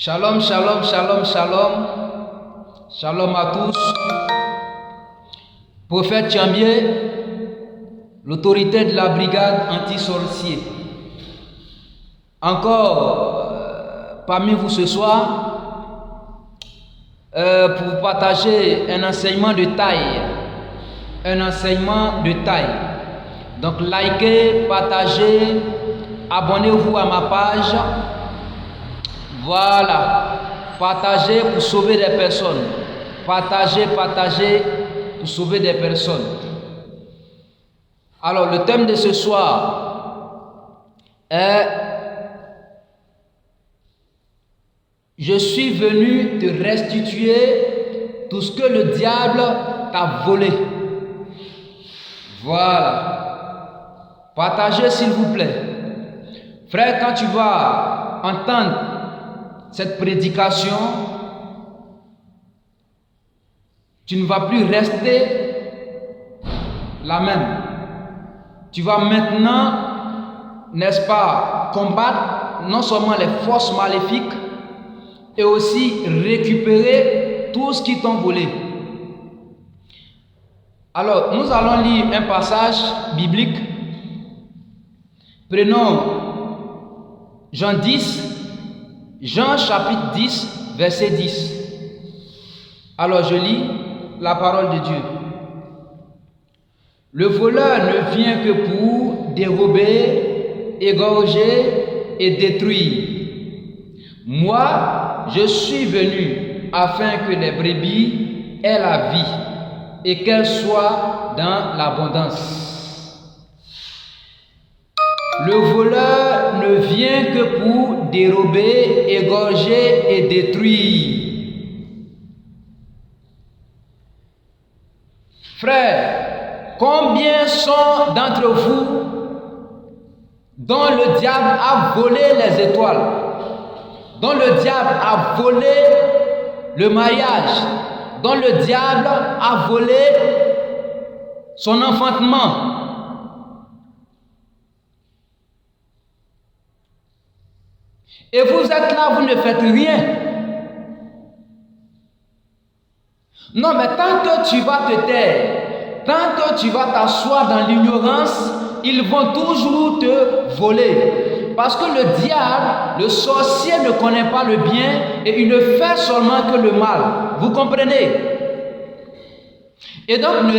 Shalom, shalom, shalom, shalom. Shalom à tous. Prophète Thiambier, l'autorité de la brigade anti-sorcier. Encore parmi vous ce soir pour vous partager un enseignement de taille. Un enseignement de taille. Donc likez, partagez, abonnez-vous à ma page. Voilà, partagez pour sauver des personnes. Partagez pour sauver des personnes. Alors, le thème de ce soir est je suis venu te restituer tout ce que le diable t'a volé. Voilà. Partagez s'il vous plaît. Frère, quand tu vas entendre cette prédication, tu ne vas plus rester la même. Tu vas maintenant, n'est-ce pas, combattre non seulement les forces maléfiques et aussi récupérer tout ce qui t'ont volé. Alors, nous allons lire un passage biblique. Prenons Jean chapitre 10, verset 10. Alors je lis la parole de Dieu. Le voleur ne vient que pour dérober, égorger et détruire. Moi, je suis venu afin que les brebis aient la vie et qu'elles soient dans l'abondance. Le voleur ne vient que pour dérober, égorger et détruire. Frères, combien sont d'entre vous dont le diable a volé les étoiles, dont le diable a volé le mariage, dont le diable a volé son enfantement? Et vous êtes là, vous ne faites rien. Non, mais tant que tu vas te taire, tant que tu vas t'asseoir dans l'ignorance, ils vont toujours te voler. Parce que le diable, le sorcier ne connaît pas le bien et il ne fait seulement que le mal. Vous comprenez? Et donc ne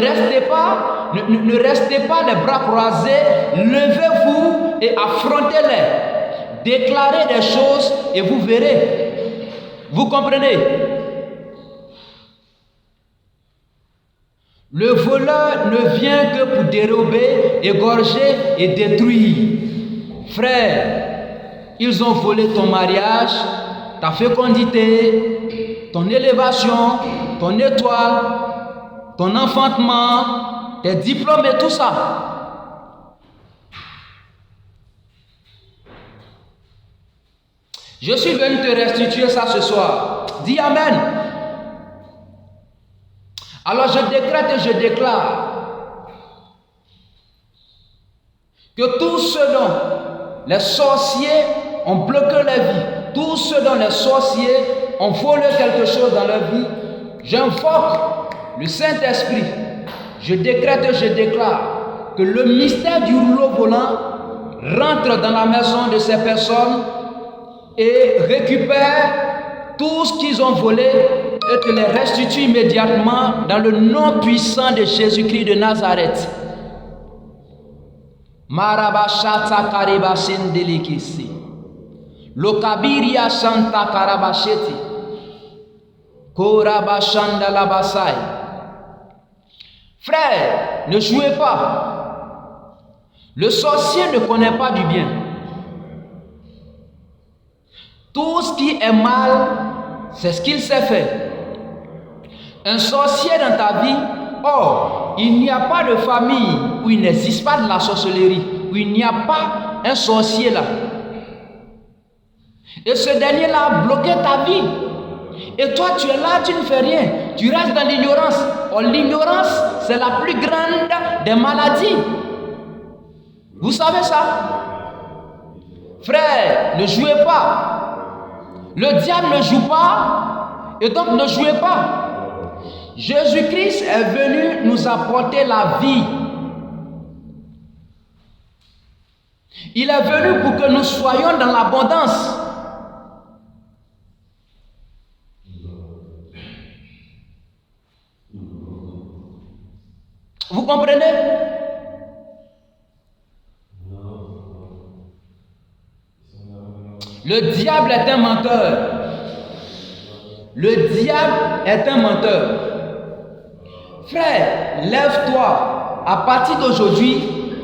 restez pas les bras croisés, levez-vous et affrontez-les. Déclarez des choses et vous verrez. Vous comprenez? Le voleur ne vient que pour dérober, égorger et détruire. Frère, ils ont volé ton mariage, ta fécondité, ton élévation, ton étoile, ton enfantement, tes diplômes et tout ça. Je suis venu te restituer ça ce soir. Dis Amen. Alors je décrète et je déclare que tous ceux dont les sorciers ont bloqué la vie, tous ceux dont les sorciers ont volé quelque chose dans leur vie, j'invoque le Saint-Esprit. Je décrète et je déclare que le mystère du rouleau volant rentre dans la maison de ces personnes et récupère tout ce qu'ils ont volé et te les restitue immédiatement dans le nom puissant de Jésus-Christ de Nazareth. Marabashata karibasendelikisi. Lokabiria santa karabasheti. Korabashanda labasai. Frère, ne jouez pas. Le sorcier ne connaît pas du bien. Tout ce qui est mal, c'est ce qu'il sait faire. Un sorcier dans ta vie, or, il n'y a pas de famille où il n'existe pas de la sorcellerie, où il n'y a pas un sorcier là. Et ce dernier-là a bloqué ta vie. Et toi, tu es là, tu ne fais rien. Tu restes dans l'ignorance. Or, l'ignorance, c'est la plus grande des maladies. Vous savez ça? Frère, ne jouez pas. Le diable ne joue pas et donc ne jouez pas. Jésus-Christ est venu nous apporter la vie. Il est venu pour que nous soyons dans l'abondance. Vous comprenez? Le diable est un menteur. Le diable est un menteur. Frère, lève-toi. À partir d'aujourd'hui,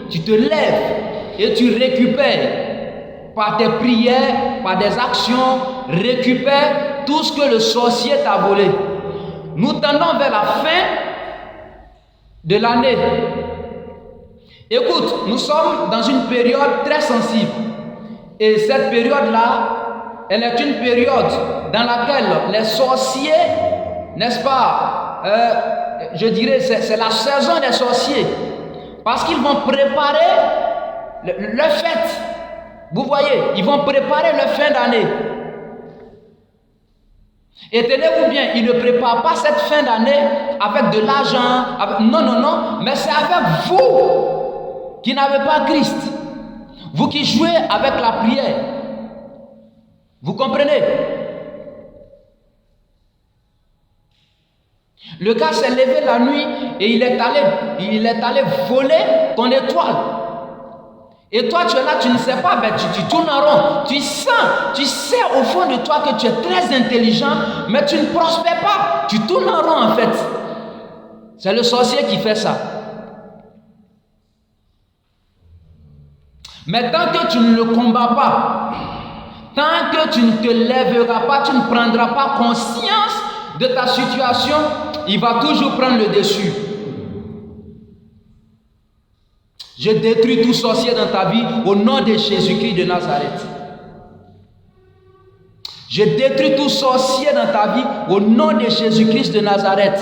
tu te lèves et tu récupères par tes prières, par des actions, récupère tout ce que le sorcier t'a volé. Nous tendons vers la fin de l'année. Écoute, nous sommes dans une période très sensible. Et cette période-là, elle est une période dans laquelle les sorciers, n'est-ce pas, je dirais, c'est la saison des sorciers. Parce qu'ils vont préparer le fête. Vous voyez, ils vont préparer le fin d'année. Et tenez-vous bien, ils ne préparent pas cette fin d'année avec de l'argent. Non, mais c'est avec vous qui n'avez pas Christ. Vous qui jouez avec la prière. Vous comprenez? Le gars s'est levé la nuit et il est allé voler ton étoile. Et toi, tu es là, tu ne sais pas, ben, tu tournes en rond. Tu sais au fond de toi que tu es très intelligent, mais tu ne prospères pas. Tu tournes en rond en fait. C'est le sorcier qui fait ça. Mais tant que tu ne le combats pas, tant que tu ne te lèveras pas, tu ne prendras pas conscience de ta situation, il va toujours prendre le dessus. Je détruis tout sorcier dans ta vie au nom de Jésus-Christ de Nazareth. Je détruis tout sorcier dans ta vie au nom de Jésus-Christ de Nazareth.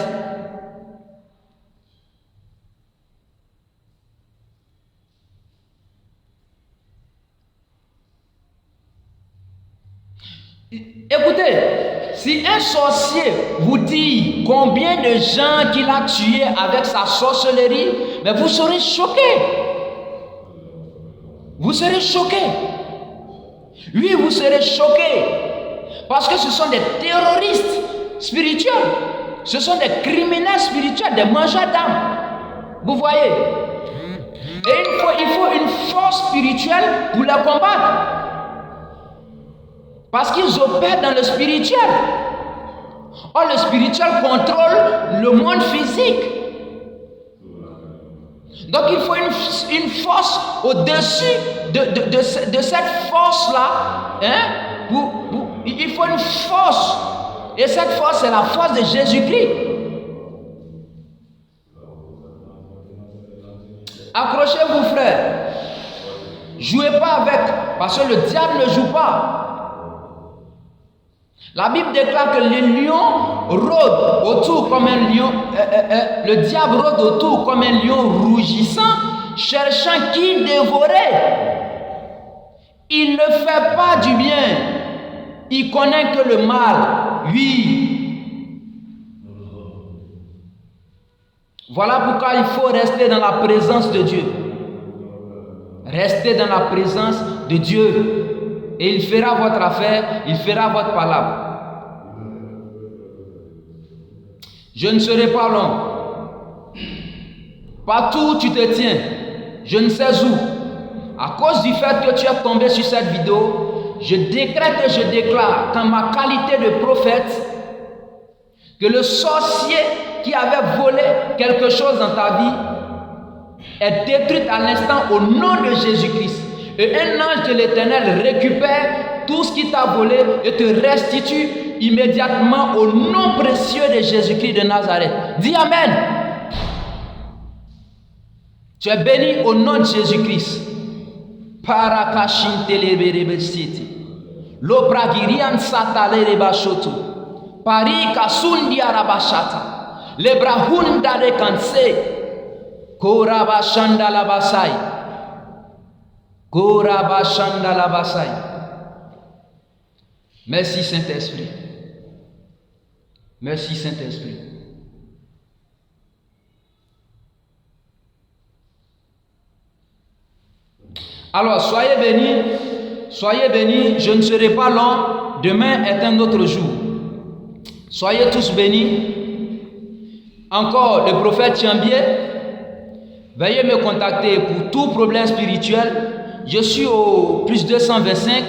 Écoutez, si un sorcier vous dit combien de gens qu'il a tués avec sa sorcellerie, mais vous serez choqué. Vous serez choqué. Oui, vous serez choqué. Parce que ce sont des terroristes spirituels. Ce sont des criminels spirituels, des mangeurs d'âme. Vous voyez? Et il faut une force spirituelle pour les combattre. Parce qu'ils opèrent dans le spirituel. Or, le spirituel contrôle le monde physique. Donc, il faut une force au-dessus de cette force-là. Hein? Il faut une force. Et cette force, c'est la force de Jésus-Christ. Accrochez-vous, frère. Jouez pas avec. Parce que le diable ne joue pas. La Bible déclare que les lions rôdent autour comme un lion, le diable rôde autour comme un lion rougissant, cherchant qui dévorer. Il ne fait pas du bien, il connaît que le mal, oui. Voilà pourquoi il faut rester dans la présence de Dieu. Restez dans la présence de Dieu. Et il fera votre affaire, il fera votre palabre. Je ne serai pas long. Partout où tu te tiens, je ne sais où. À cause du fait que tu es tombé sur cette vidéo, je décrète et je déclare, dans ma qualité de prophète, que le sorcier qui avait volé quelque chose dans ta vie est détruit à l'instant au nom de Jésus-Christ. Et un ange de l'Éternel récupère tout ce qui t'a volé et te restitue immédiatement au nom précieux de Jésus-Christ de Nazareth. Dis Amen. Tu es béni au nom de Jésus-Christ. Lobragirian satale rebashotu. Pari kasundi arabashata. Lebrahunda de kanse. Korabashanda labasai. Korabashanda labasai. Merci Saint-Esprit. Merci Saint-Esprit. Alors, soyez bénis, je ne serai pas long, demain est un autre jour. Soyez tous bénis. Encore le prophète Thiambié, veuillez me contacter pour tout problème spirituel. Je suis au plus 225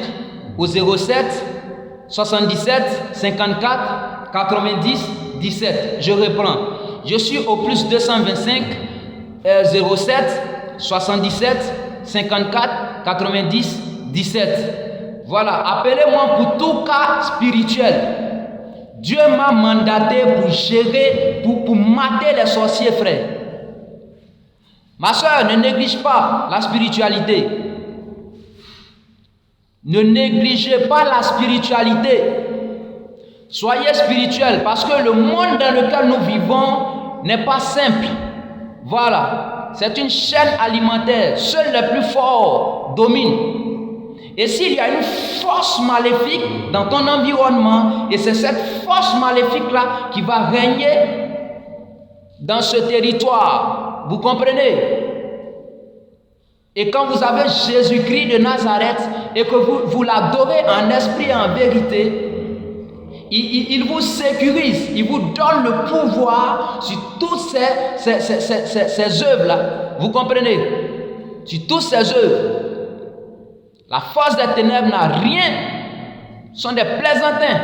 au 07 77 54 90 17. Je reprends. Je suis au plus 225 07 77 54 90 17. Voilà, appelez-moi pour tout cas spirituel. Dieu m'a mandaté pour gérer, pour mater les sorciers, frère. Ma soeur, ne néglige pas la spiritualité. Ne négligez pas la spiritualité. Soyez spirituel parce que le monde dans lequel nous vivons n'est pas simple. Voilà, c'est une chaîne alimentaire. Seuls les plus forts dominent. Et s'il y a une force maléfique dans ton environnement, et c'est cette force maléfique-là qui va régner dans ce territoire, vous comprenez? Et quand vous avez Jésus-Christ de Nazareth et que vous l'adorez en esprit et en vérité, il vous sécurise, il vous donne le pouvoir sur toutes ces œuvres-là. Vous comprenez? Sur toutes ces œuvres. La force des ténèbres n'a rien. Ce sont des plaisantins.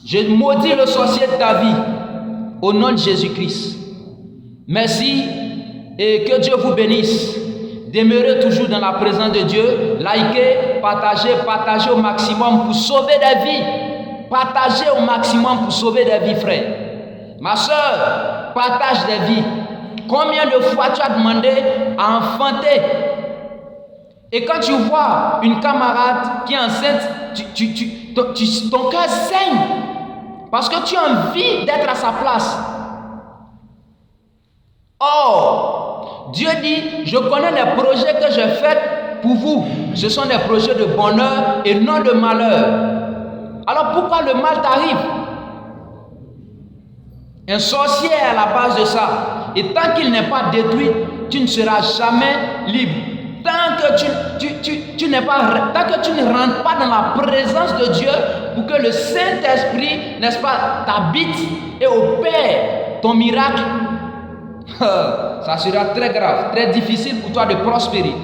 Je maudis le sorcier de ta vie au nom de Jésus-Christ. Merci et que Dieu vous bénisse. Demeurez toujours dans la présence de Dieu. Likez, partagez au maximum pour sauver des vies. Partagez au maximum pour sauver des vies, frère. Ma soeur, partage des vies. Combien de fois tu as demandé à enfanter? Et quand tu vois une camarade qui est enceinte, ton cœur saigne. Parce que tu as envie d'être à sa place. Or, Dieu dit, je connais les projets que j'ai faits pour vous. Ce sont des projets de bonheur et non de malheur. Alors pourquoi le mal t'arrive? Un sorcier est à la base de ça. Et tant qu'il n'est pas détruit, tu ne seras jamais libre. Tant que tu ne rentres pas dans la présence de Dieu pour que le Saint-Esprit, n'est-ce pas, t'habite et opère ton miracle, ça sera très grave, très difficile pour toi de prospérer.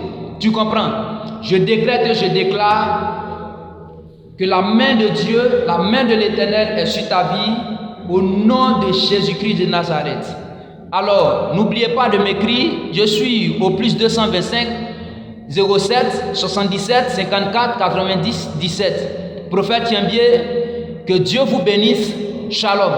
Tu comprends? Je décrète et je déclare que la main de Dieu, la main de l'Éternel est sur ta vie au nom de Jésus-Christ de Nazareth. Alors, n'oubliez pas de m'écrire. Je suis au plus 225 07 77 54 90 17. Prophète Thiambié, que Dieu vous bénisse. Shalom.